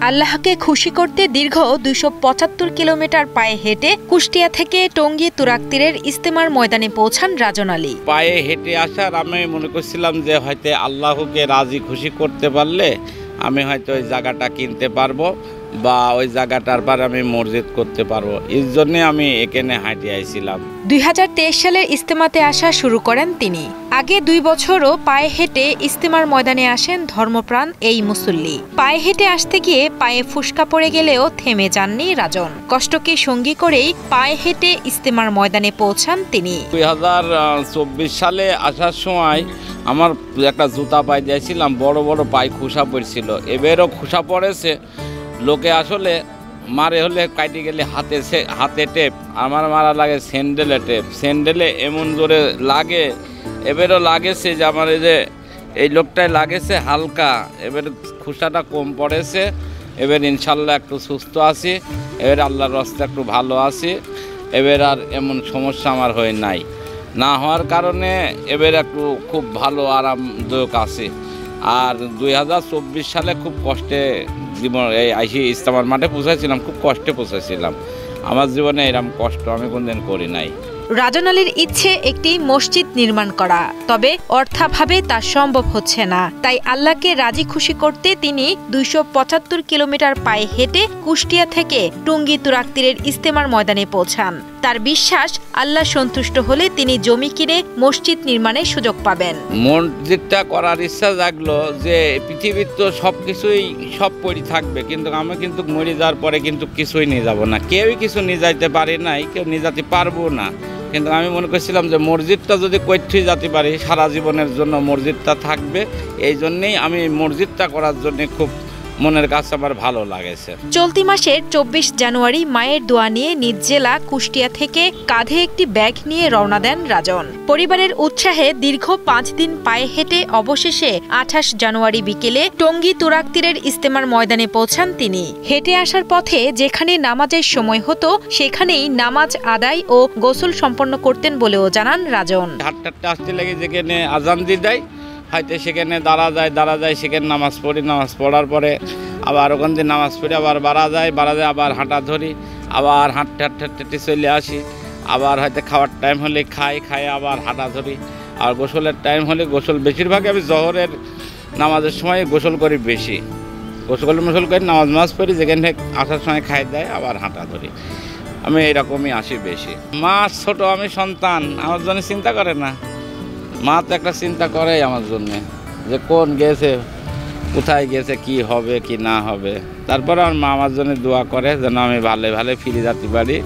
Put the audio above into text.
আল্লাহকে খুশি করতে দীর্ঘ ২৭৫ কিলোমিটার পায়ে হেঁটে কুষ্টিয়া থেকে টঙ্গী তুরাগতীরের ইজতেমার ময়দানে পৌঁছান রাজন আলী। পায়ে হেঁটে আসার আমি মনে করছিলাম যে হয়তো আল্লাহকে রাজি খুশি করতে পারলে আমি হয়তো ওই জায়গাটা কিনতে পারবো বা ওই জায়গাটার পর আমি মসজিদ করতে পারবো। এর জন্যে আমি এখানে হাঁটে আইছিলাম। ২০২৩ সালের ইজতেমাতে আসা শুরু করেন তিনি। আগে ২ বছরও পায়ে হেঁটে ইজতেমার ময়দানে আসেন ধর্মপ্রাণ এই মুসল্লি। পায়ে হেঁটে আসতে গিয়ে পায়ে ফুসকা পড়ে গেলেও থেমে যাননি রাজন। কষ্টকে সঙ্গী করেই পায়ে হেঁটে ইজতেমার ময়দানে পৌঁছান তিনি। ২০২৪ সালে আসার সময় আমার একটা জুতা পায়ে দিয়েছিলাম, বড় বড় পায়ে খুসা পড়ছিল। এবারও খুসা পড়েছে, লোকে আসলে মারে হলে কাটি গেলে হাতে টেপ, আমার মারা লাগে স্যান্ডেলে টেপ। স্যান্ডেলে এমন জোরে লাগে, এবারও লাগেছে যে আমার এই লোকটায় লাগেছে হালকা, এবার খুসাটা কম পড়েছে। এবার ইনশাল্লাহ একটু সুস্থ আছি, এবার আল্লাহর রাস্তা একটু ভালো আছি। এবার আর এমন সমস্যা আমার হয়ে নাই, না হওয়ার কারণে এবার একটু খুব ভালো আরামদায়ক আছে। আর ২০২৪ সালে খুব কষ্টে জীবন আইসি ইজতেমার মাঠে পৌঁছাইছিলাম, খুব কষ্টে পৌঁছাইছিলাম। আমার জীবনে এরকম কষ্ট আমি কোনদিন করি নাই। রাজন আলীর ইচ্ছে একটি মসজিদ নির্মাণ করা, তবে অর্থাভাবে তা সম্ভব হচ্ছে না। তাই আল্লাহকে রাজি খুশি করতে তিনি ২৭৫ কিলোমিটার পায়ে হেঁটে কুষ্টিয়া থেকে টঙ্গী তুরাগতীরের ইজতেমার ময়দানে পৌঁছান। তার বিশ্বাস, আল্লাহ সন্তুষ্ট হলে তিনি জমি কিনে মসজিদ নির্মাণের সুযোগ পাবেন। মসজিদটা করার ইচ্ছা জাগলো যে পৃথিবীর তো সব পড়ে থাকবে, কিন্তু আমি কিন্তু মরে যাওয়ার পরে কিন্তু কিছুই নিয়ে যাব না। কেউই কিছু নিয়ে যাইতে পারে নাই, কেউ নিয়ে যেতে পারবো না। কিন্তু আমি মনে করছিলাম যে মসজিদটা যদি কইতে যেতে পারি সারা জীবনের জন্য মসজিদটা থাকবে। এই জন্যেই আমি মসজিদটা করার জন্য খুব মনের কাছে আমার ভালো লাগেছে। চলতি মাসের ২৪ জানুয়ারি মায়ের দোয়া নিয়ে নিজ জেলা কুষ্টিয়া থেকে কাঁধে একটি ব্যাগ নিয়ে রওনা দেন রাজন। পরিবারের উৎসাহে দীর্ঘ ৫ দিন পায়ে হেঁটে অবশেষে ২৮ জানুয়ারি বিকেলে টঙ্গী তুরাগতীরের ইজতেমার ময়দানে পৌঁছান তিনি। হেঁটে আসার পথে যেখানে নামাজের সময় হতো সেখানেই নামাজ আদায় ও গোসল সম্পন্ন করতেন বলেও জানান রাজন। হাঁটতে আসতে লাগে যেখানে আজান দিয়ে দেয়, হয়তো সেখানে দাঁড়া যায়, সেখানে নামাজ পড়ি। নামাজ পড়ার পরে আবার ওখান থেকে নামাজ পড়ি, আবার বাড়া যায়, আবার হাঁটা ধরি, আবার হাঁটতে চলে আসি। আবার হয়তো খাওয়ার টাইম হলে খাই আবার হাঁটা ধরি। আর গোসলের টাইম হলে গোসল, বেশিরভাগ আমি জহরের নামাজের সময় গোসল করি বেশি। গোসল করি, নামাজ পড়ি, যেখানে আসার সময় খাই দেয়, আবার হাঁটা ধরি। আমি এরকমই আসি বেশি। মা ছোট, আমি সন্তান, আমার জন্য চিন্তা করে না। মা তো একটা চিন্তা করে আমার জন্যে যে কোন গেছে, কোথায় গেছে, কি হবে কি না হবে। তারপরে আমার মা আমার জন্য দোয়া করে যেন আমি ভালো ফিরে যেতে পারি।